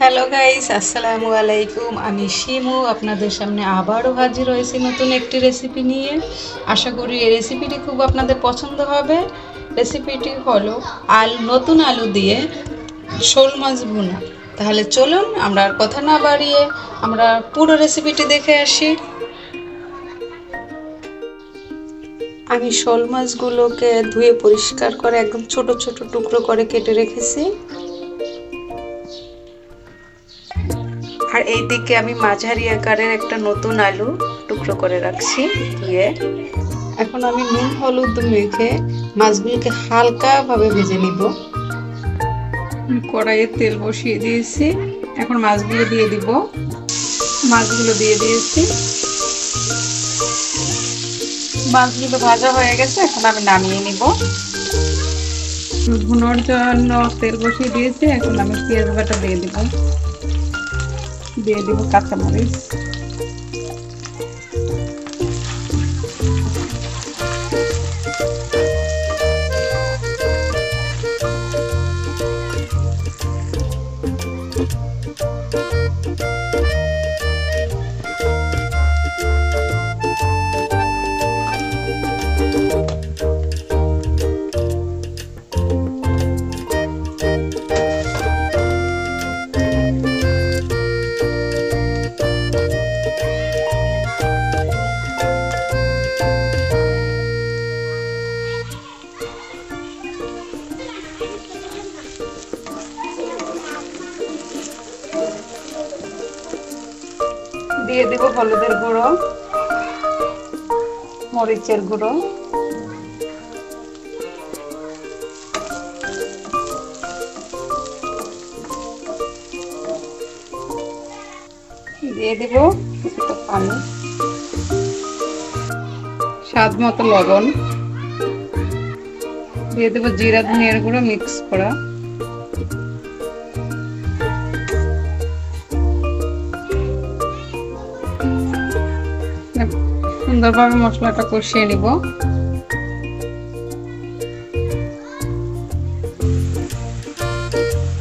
Hello guys, আসসালামু আলাইকুম। আমি শিমু আপনাদের সামনে আবারও হাজির হয়েছি নতুন একটি রেসিপি নিয়ে। আশা করি এই রেসিপিটি খুব আপনাদের পছন্দ হবে। রেসিপিটি হলো নতুন আলু দিয়ে শোল মাছ ভুনা। তাহলে চলুন আমরা আর কথা না বাড়িয়ে আমরা পুরো রেসিপিটি দেখে আসি। আমি শোল মাছগুলোকে ধুয়ে পরিষ্কার করে একদম ছোট ছোট টুকরো করে কেটে রেখেছি। আর এইদিকে আমি মাঝারি আকারের একটা নতুন আলু টুকরো করে রাখছি ধুয়ে। এখন আমি নুন হলুদ মেখে মাছগুলোকে হালকাভাবে ভেজে নিব। কড়াইয়ে তেল বসিয়ে দিয়েছি, এখন মাছগুলো দিয়ে দিব। মাছগুলো দিয়ে দিয়েছি, মাছগুলো ভাজা হয়ে গেছে, এখন আমি নামিয়ে নিব। ভুনার জন্য তেল বসিয়ে দিয়েছি, এখন আমি পেঁয়াজ বাটা দিয়ে দিব, কাঁচামরিচ, দিয়ে দেব হলুদের গুঁড়ো, মরিচের গুঁড়ো, দিয়ে দেব কিছুটা পানি, স্বাদ মতো লবণ, দিয়ে দেব জিরা ধনিয়ার গুঁড়ো মিক্স করা, সুন্দরভাবে মশলাটা কষিয়ে নিব।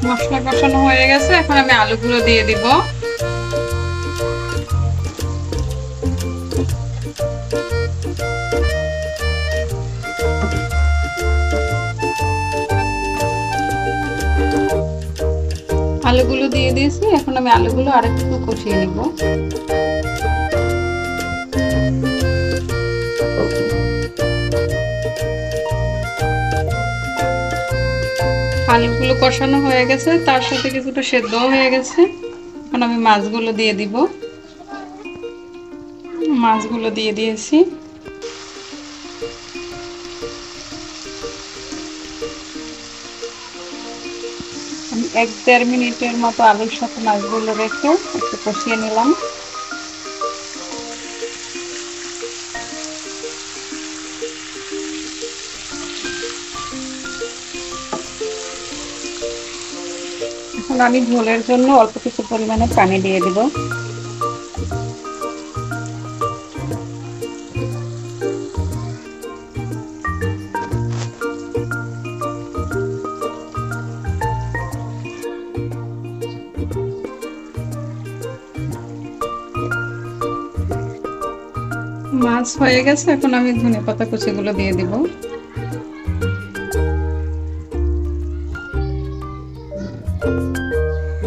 মশলা কষানো হয়ে গেছে, এখন আমি আলুগুলো দিয়ে দিব। আলুগুলো দিয়ে দিয়েছি, এখন আমি আলুগুলো আরেকটু কষিয়ে নিব। আলুগুলো কষানো হয়ে গেছে, তার সাথে কিছুটা সেদ্ধ হয়ে গেছে। এখন আমি মাছগুলো দিয়ে দিব। মাছগুলো দিয়ে দিয়েছি। আমি 1-1.5 মিনিটের মতো আলুর সাথে মাছগুলো রেখে একটু কষিয়ে নিলাম। এখন আমি ঝোলের জন্য অল্প কিছু পরিমাণে পানি দিয়ে দিব। মাছ হয়ে গেছে, এখন আমি ধনেপাতা কুচিগুলো দিয়ে দিব।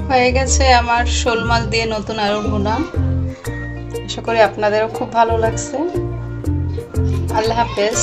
হয়ে গেছে আমার শোল মাছ দিয়ে নতুন আলু ভুনা। আশা করি আপনাদেরও খুব ভালো লাগছে। আল্লাহ হাফেজ।